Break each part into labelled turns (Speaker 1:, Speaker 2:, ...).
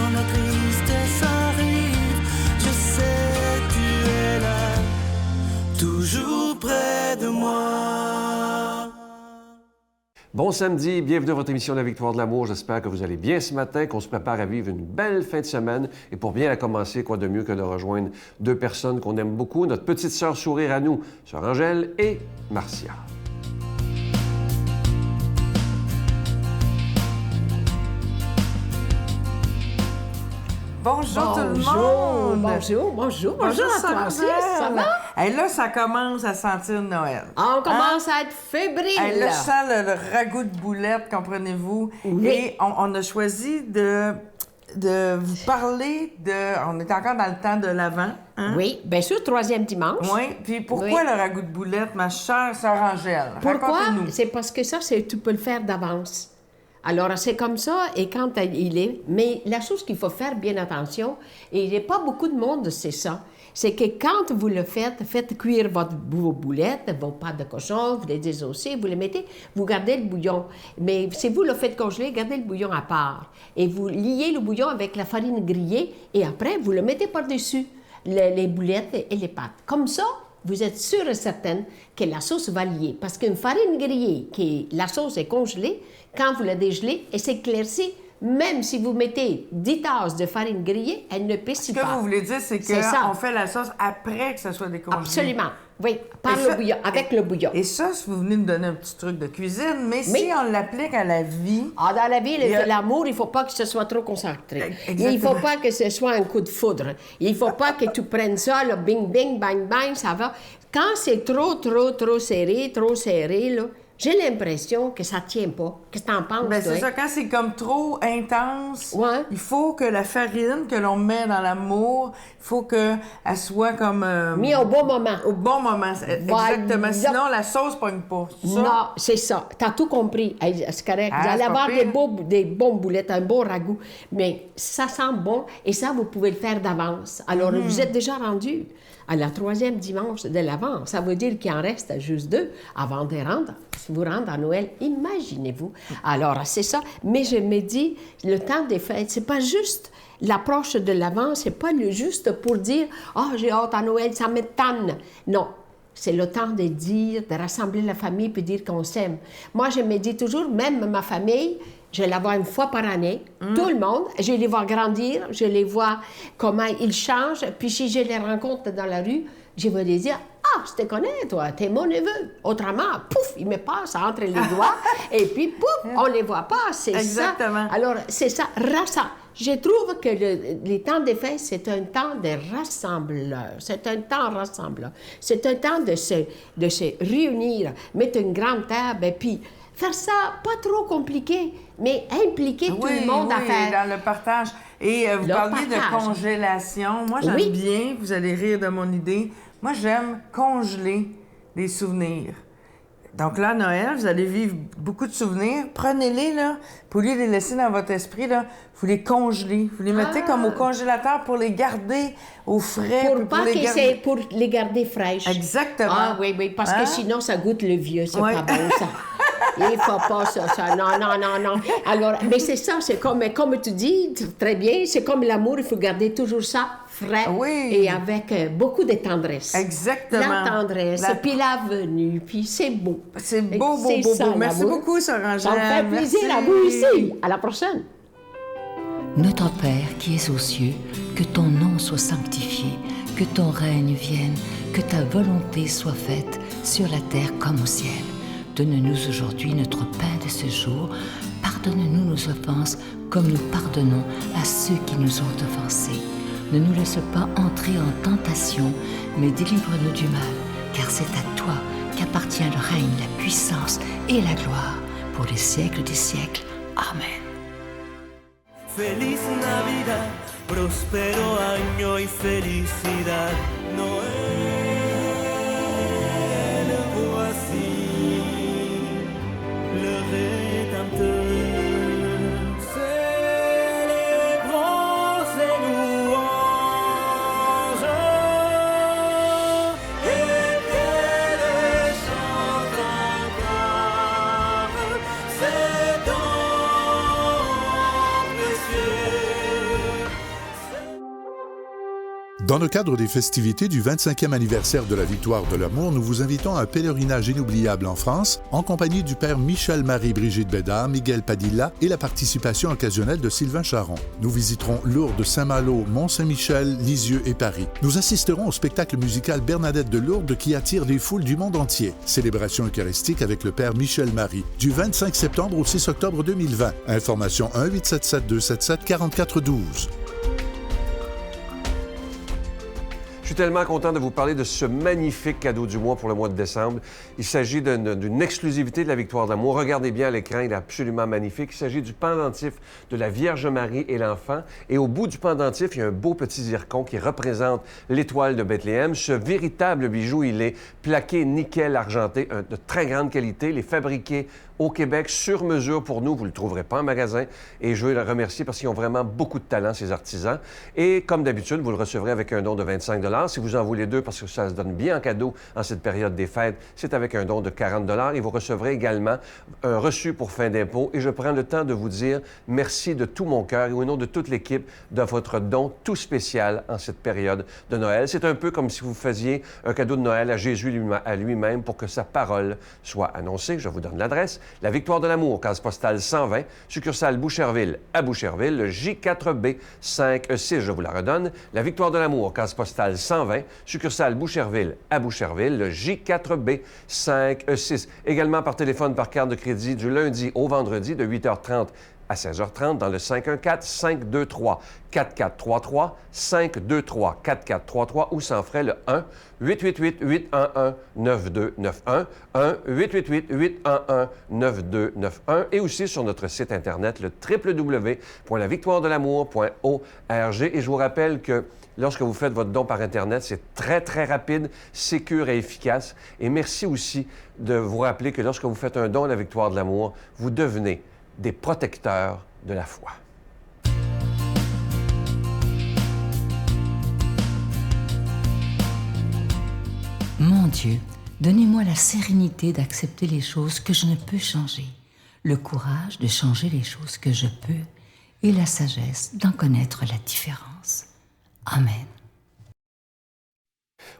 Speaker 1: quand la tristesse arrive, je sais tu es là, toujours près de moi.
Speaker 2: Bon samedi, bienvenue à votre émission La Victoire de l'amour. J'espère que vous allez bien ce matin, qu'on se prépare à vivre une belle fin de semaine. Et pour bien la commencer, quoi de mieux que de rejoindre deux personnes qu'on aime beaucoup, notre petite sœur sourire à nous, sœur Angèle et Marcia.
Speaker 3: Bonjour tout le monde!
Speaker 4: Bonjour à toi aussi, ça va?
Speaker 3: Hey, là, ça commence à sentir Noël.
Speaker 4: On commence à être fébrile.
Speaker 3: Hey, là, je sens le ragoût de boulettes, comprenez-vous?
Speaker 4: Oui.
Speaker 3: Et on a choisi de vous parler de... On est encore dans le temps de l'Avent, hein?
Speaker 4: Oui, bien sûr, troisième dimanche.
Speaker 3: Oui. Puis pourquoi
Speaker 4: Oui.
Speaker 3: le ragoût de boulettes, ma chère sœur Angèle?
Speaker 4: Pourquoi?
Speaker 3: Racontez-nous.
Speaker 4: C'est parce que ça, tu peux le faire d'avance. Alors, c'est comme ça, et quand il est... Mais la chose qu'il faut faire bien attention, et il n'y a pas beaucoup de monde, c'est ça, c'est que quand vous le faites cuire vos boulettes, vos pâtes de cochon, vous les désossez, vous les mettez, vous gardez le bouillon. Mais si vous le faites congeler, gardez le bouillon à part. Et vous liez le bouillon avec la farine grillée, et après, vous le mettez par-dessus les boulettes et les pâtes. Comme ça, vous êtes sûre et certaine que la sauce va lier. Parce qu'une farine grillée, la sauce est congelée, quand vous la dégelez, elle s'éclaircit. Même si vous mettez 10 tasses de farine grillée, elle ne pétille pas.
Speaker 3: Ce que vous voulez dire, c'est qu'on fait la sauce après que ça soit décongelé.
Speaker 4: Absolument. Oui, avec le bouillon.
Speaker 3: Et ça, vous venez de donner un petit truc de cuisine, mais si on l'applique à la vie...
Speaker 4: Ah, dans la vie, l'amour, il ne faut pas que ce soit trop concentré.
Speaker 3: Exactement.
Speaker 4: Il ne faut pas que ce soit un coup de foudre. Il ne faut pas que tu prennes ça, là, bing, bing, bang, bang, ça va. Quand c'est trop serré, là, j'ai l'impression que ça ne tient pas. Qu'est-ce que tu en penses,
Speaker 3: Ben,
Speaker 4: toi?
Speaker 3: c'est ça, quand c'est comme trop intense,
Speaker 4: Ouais.
Speaker 3: il faut que la farine que l'on met dans l'amour, il faut qu'elle soit comme...
Speaker 4: Mis au bon moment.
Speaker 3: Au bon moment, exactement.
Speaker 4: Voilà.
Speaker 3: Sinon, la sauce ne pogne pas. Ça?
Speaker 4: Non, c'est ça. Tu as tout compris. Hey, c'est correct.
Speaker 3: Ah,
Speaker 4: Vous allez
Speaker 3: c'est pas
Speaker 4: avoir
Speaker 3: pire.
Speaker 4: des bons boulettes, un bon ragoût. Mais ça sent bon et ça, vous pouvez le faire d'avance. Alors, vous êtes déjà rendu à la troisième dimanche de l'Avent. Ça veut dire qu'il en reste juste 2 avant de vous rendre à Noël. Imaginez-vous. Alors, c'est ça. Mais je me dis, le temps des fêtes, c'est pas juste l'approche de l'Avent, c'est pas juste pour dire « Ah, j'ai hâte à Noël, ça me tanne ». Non. C'est le temps de dire, de rassembler la famille puis dire qu'on s'aime. Moi, je me dis toujours, même ma famille, je la vois une fois par année, tout le monde, je les vois grandir, je les vois comment ils changent, puis si je les rencontre dans la rue, je vais les dire, ah, je te connais, toi, t'es mon neveu. Autrement, pouf, il me passe entre les doigts, et puis pouf, on les voit pas, c'est ça.
Speaker 3: Exactement.
Speaker 4: Alors, c'est ça, Je trouve que les temps des fêtes, c'est un temps de rassembleur. C'est un temps rassembleur. C'est un temps de se réunir, mettre une grande table et puis faire ça pas trop compliqué, mais impliquer tout le monde à faire.
Speaker 3: dans le partage. Et vous parliez de congélation. Moi, j'aime bien, vous allez rire de mon idée, moi, j'aime congeler des souvenirs. Donc là, Noël, vous allez vivre beaucoup de souvenirs. Prenez-les, là, pour les laisser dans votre esprit, là, vous les congelez. Vous les mettez comme au congélateur pour les garder au frais.
Speaker 4: Pour les garder fraîches.
Speaker 3: Exactement.
Speaker 4: Ah oui, parce que sinon, ça goûte le vieux, c'est pas bon, ça. Il faut pas ça. Non. Alors, mais c'est ça, c'est comme tu dis, très bien, c'est comme l'amour, il faut garder toujours ça frais et avec beaucoup de tendresse.
Speaker 3: Exactement.
Speaker 4: La tendresse, puis la venue, puis c'est beau.
Speaker 3: C'est beau. Merci beaucoup, Sœur Angèle.
Speaker 4: Ça me fait plaisir à vous ici. À la prochaine.
Speaker 5: Notre Père qui es aux cieux, que ton nom soit sanctifié, que ton règne vienne, que ta volonté soit faite sur la terre comme au ciel. Donne-nous aujourd'hui notre pain de ce jour. Pardonne-nous nos offenses comme nous pardonnons à ceux qui nous ont offensés. Ne nous laisse pas entrer en tentation, mais délivre-nous du mal, car c'est à toi qu'appartient le règne, la puissance et la gloire pour les siècles des siècles. Amen.
Speaker 1: Feliz Navidad, próspero año y felicidad. Noel, voici le Rédempteur. Célébrons ses louanges et qu'elle les chante encore. C'est donc précieux.
Speaker 6: Dans le cadre des festivités du 25e anniversaire de la Victoire de l'amour, nous vous invitons à un pèlerinage inoubliable en France, en compagnie du père Michel-Marie-Brigitte Bédard, Miguel Padilla et la participation occasionnelle de Sylvain Charon. Nous visiterons Lourdes, Saint-Malo, Mont-Saint-Michel, Lisieux et Paris. Nous assisterons au spectacle musical Bernadette de Lourdes qui attire des foules du monde entier. Célébration eucharistique avec le père Michel-Marie, du 25 septembre au 6 octobre 2020. Information 1-877-277-4412.
Speaker 2: Je suis tellement content de vous parler de ce magnifique cadeau du mois pour le mois de décembre. Il s'agit d'une exclusivité de la Victoire de l'amour. Regardez bien à l'écran, il est absolument magnifique. Il s'agit du pendentif de la Vierge Marie et l'enfant. Et au bout du pendentif, il y a un beau petit zircon qui représente l'étoile de Bethléem. Ce véritable bijou, il est plaqué nickel argenté, de très grande qualité. Il est fabriqué au Québec, sur mesure pour nous. Vous ne le trouverez pas en magasin. Et je veux les remercier parce qu'ils ont vraiment beaucoup de talent, ces artisans. Et comme d'habitude, vous le recevrez avec un don de 25 $. Si vous en voulez deux, parce que ça se donne bien en cadeau en cette période des fêtes, c'est avec un don de 40 $. Et vous recevrez également un reçu pour fin d'impôt. Et je prends le temps de vous dire merci de tout mon cœur et au nom de toute l'équipe de votre don tout spécial en cette période de Noël. C'est un peu comme si vous faisiez un cadeau de Noël à Jésus à lui-même pour que sa parole soit annoncée. Je vous donne l'adresse. La Victoire de l'amour, case postale 120, succursale Boucherville à Boucherville, le J4B 5E6. Je vous la redonne. La Victoire de l'amour, case postale 120, succursale Boucherville à Boucherville, le J4B 5E6. Également par téléphone, par carte de crédit du lundi au vendredi de 8h30 à 16h30 dans le 514-523-4433, 523-4433 ou sans frais le 1-888-811-9291, 1-888-811-9291 et aussi sur notre site Internet, le www.lavictoiredelamour.org. Et je vous rappelle que lorsque vous faites votre don par Internet, c'est très, très rapide, sécure et efficace. Et merci aussi de vous rappeler que lorsque vous faites un don à la Victoire de l'amour, vous devenez des protecteurs de la foi.
Speaker 5: Mon Dieu, donnez-moi la sérénité d'accepter les choses que je ne peux changer, le courage de changer les choses que je peux et la sagesse d'en connaître la différence. Amen.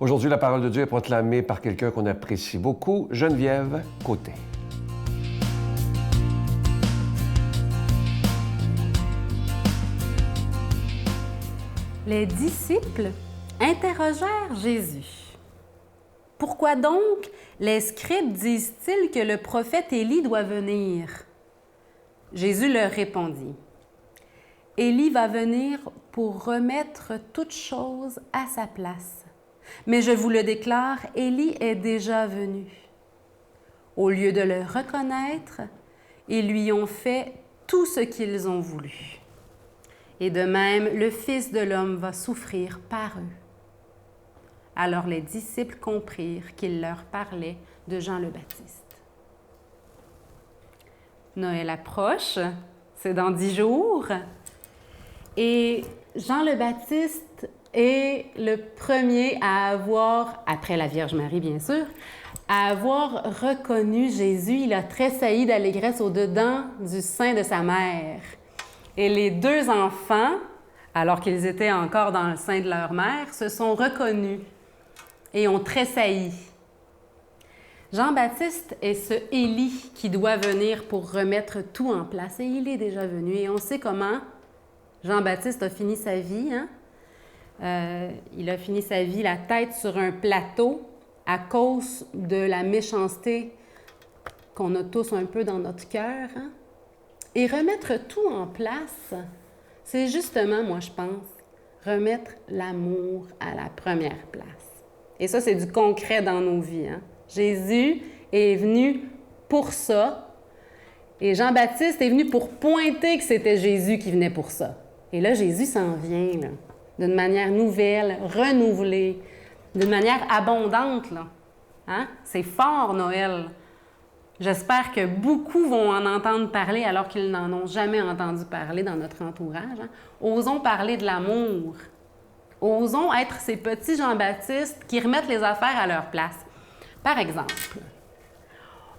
Speaker 2: Aujourd'hui, la parole de Dieu est proclamée par quelqu'un qu'on apprécie beaucoup, Geneviève Côté.
Speaker 7: Les disciples interrogèrent Jésus. « Pourquoi donc les scribes disent-ils que le prophète Élie doit venir? » Jésus leur répondit. « Élie va venir pour remettre toutes choses à sa place. Mais je vous le déclare, Élie est déjà venu. Au lieu de le reconnaître, ils lui ont fait tout ce qu'ils ont voulu. Et de même, le Fils de l'homme va souffrir par eux. » Alors les disciples comprirent qu'il leur parlait de Jean le Baptiste. Noël approche, c'est dans 10 jours. Et Jean le Baptiste est le premier à avoir, après la Vierge Marie bien sûr, à avoir reconnu Jésus. Il a tressailli d'allégresse au-dedans du sein de sa mère. Et les deux enfants, alors qu'ils étaient encore dans le sein de leur mère, se sont reconnus et ont tressailli. Jean-Baptiste est ce Élie qui doit venir pour remettre tout en place. Et il est déjà venu. Et on sait comment Jean-Baptiste a fini sa vie. Il a fini sa vie la tête sur un plateau à cause de la méchanceté qu'on a tous un peu dans notre cœur. Et remettre tout en place, c'est justement, moi je pense, remettre l'amour à la première place. Et ça, c'est du concret dans nos vies. Jésus est venu pour ça. Et Jean-Baptiste est venu pour pointer que c'était Jésus qui venait pour ça. Et là, Jésus s'en vient, là, d'une manière nouvelle, renouvelée, d'une manière abondante. Là. C'est fort, Noël. J'espère que beaucoup vont en entendre parler alors qu'ils n'en ont jamais entendu parler dans notre entourage. Osons parler de l'amour. Osons être ces petits Jean-Baptiste qui remettent les affaires à leur place. Par exemple,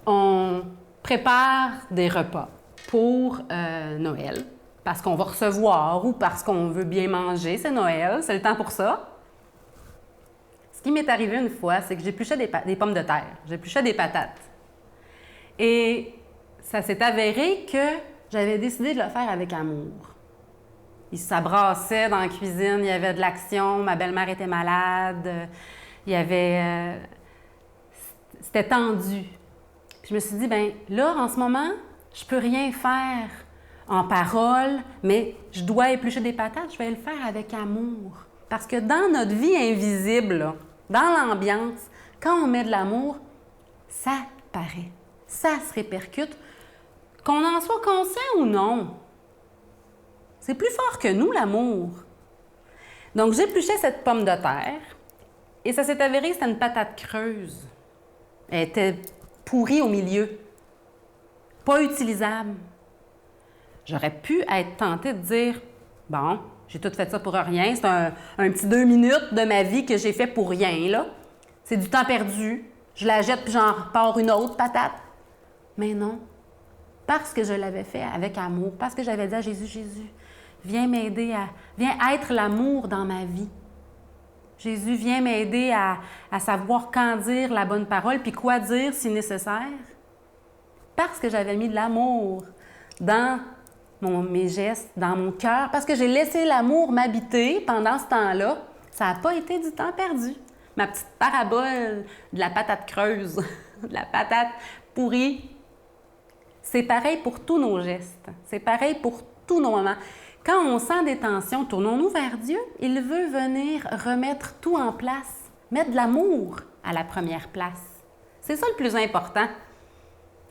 Speaker 7: on prépare des repas pour Noël parce qu'on va recevoir ou parce qu'on veut bien manger. C'est Noël, c'est le temps pour ça. qui m'est arrivé une fois, c'est que j'épluchais des pommes de terre, j'épluchais des patates. Et ça s'est avéré que j'avais décidé de le faire avec amour. Ça brassait dans la cuisine, il y avait de l'action, ma belle-mère était malade, il y avait... c'était tendu. Puis je me suis dit, bien là, en ce moment, je peux rien faire en parole, mais je dois éplucher des patates, je vais le faire avec amour. Parce que dans notre vie invisible, là, dans l'ambiance, quand on met de l'amour, ça paraît, ça se répercute, qu'on en soit conscient ou non. C'est plus fort que nous, l'amour. Donc, j'épluchais cette pomme de terre et ça s'est avéré que c'était une patate creuse. Elle était pourrie au milieu, pas utilisable. J'aurais pu être tentée de dire, bon, j'ai tout fait ça pour rien, c'est un petit 2 minutes de ma vie que j'ai fait pour rien, là. C'est du temps perdu, je la jette puis j'en repars une autre patate. Mais non, parce que je l'avais fait avec amour, parce que j'avais dit à Jésus, Jésus, viens m'aider viens être l'amour dans ma vie. Jésus, viens m'aider à savoir quand dire la bonne parole puis quoi dire si nécessaire. Parce que j'avais mis de l'amour dans mes gestes, dans mon cœur, parce que j'ai laissé l'amour m'habiter pendant ce temps-là, ça n'a pas été du temps perdu. Ma petite parabole de la patate creuse, de la patate pourrie, c'est pareil pour tous nos gestes, c'est pareil pour tous nos moments. Quand on sent des tensions, tournons-nous vers Dieu. Il veut venir remettre tout en place, mettre de l'amour à la première place. C'est ça le plus important.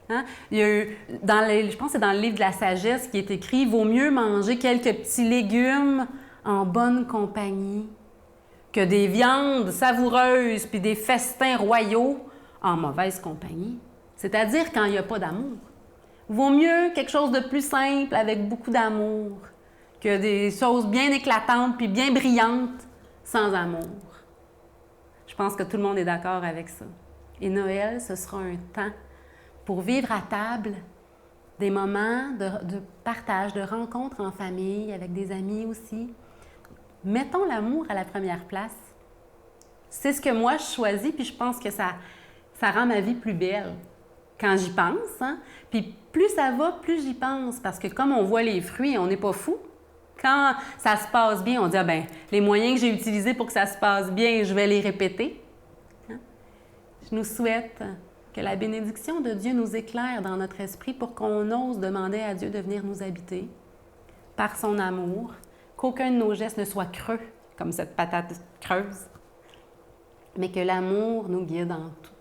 Speaker 7: Hein? Il y a eu, je pense que c'est dans le livre de la sagesse qui est écrit « Vaut mieux manger quelques petits légumes en bonne compagnie que des viandes savoureuses puis des festins royaux en mauvaise compagnie. » C'est-à-dire quand il n'y a pas d'amour. Vaut mieux quelque chose de plus simple avec beaucoup d'amour que des choses bien éclatantes puis bien brillantes sans amour. Je pense que tout le monde est d'accord avec ça. Et Noël, ce sera un temps pour vivre à table des moments de partage, de rencontres en famille, avec des amis aussi. Mettons l'amour à la première place. C'est ce que moi, je choisis, puis je pense que ça rend ma vie plus belle quand j'y pense. Hein? Puis plus ça va, plus j'y pense, parce que comme on voit les fruits, on n'est pas fou. Quand ça se passe bien, on dit « Ah ben, les moyens que j'ai utilisés pour que ça se passe bien, je vais les répéter. Hein? » Je nous souhaite que la bénédiction de Dieu nous éclaire dans notre esprit pour qu'on ose demander à Dieu de venir nous habiter par son amour, qu'aucun de nos gestes ne soit creux, comme cette patate creuse, mais que l'amour nous guide en tout.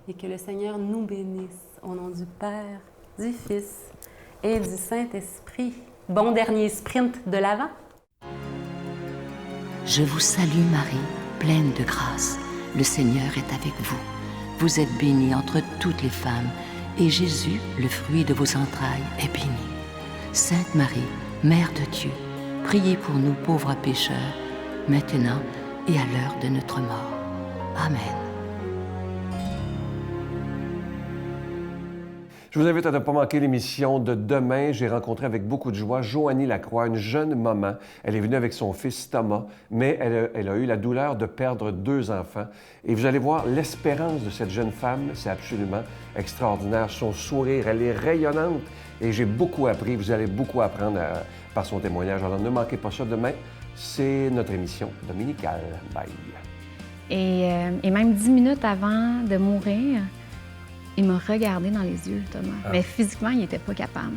Speaker 7: Et que le Seigneur nous bénisse au nom du Père, du Fils et du Saint-Esprit. Bon dernier sprint de l'Avent.
Speaker 5: Je vous salue Marie, pleine de grâce. Le Seigneur est avec vous. Vous êtes bénie entre toutes les femmes, et Jésus, le fruit de vos entrailles, est béni. Sainte Marie, Mère de Dieu, priez pour nous pauvres pécheurs, maintenant et à l'heure de notre mort. Amen.
Speaker 2: Je vous invite à ne pas manquer l'émission de demain. J'ai rencontré avec beaucoup de joie Joanie Lacroix, une jeune maman. Elle est venue avec son fils Thomas, mais elle a eu la douleur de perdre 2 enfants. Et vous allez voir l'espérance de cette jeune femme, c'est absolument extraordinaire. Son sourire, elle est rayonnante et j'ai beaucoup appris. Vous allez beaucoup apprendre par son témoignage. Alors ne manquez pas ça demain. C'est notre émission dominicale. Bye.
Speaker 8: Et même 10 minutes avant de mourir, il m'a regardé dans les yeux, Thomas. Ah. Mais physiquement, il n'était pas capable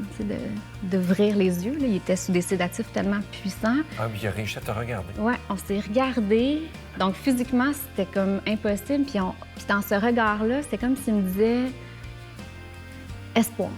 Speaker 8: d'ouvrir les yeux. Là. Il était sous des sédatifs tellement puissants.
Speaker 2: Ah, mais il a réussi à te regarder.
Speaker 8: Oui, on s'est regardé. Donc, physiquement, c'était comme impossible. Puis dans ce regard-là, c'était comme s'il me disait espoir.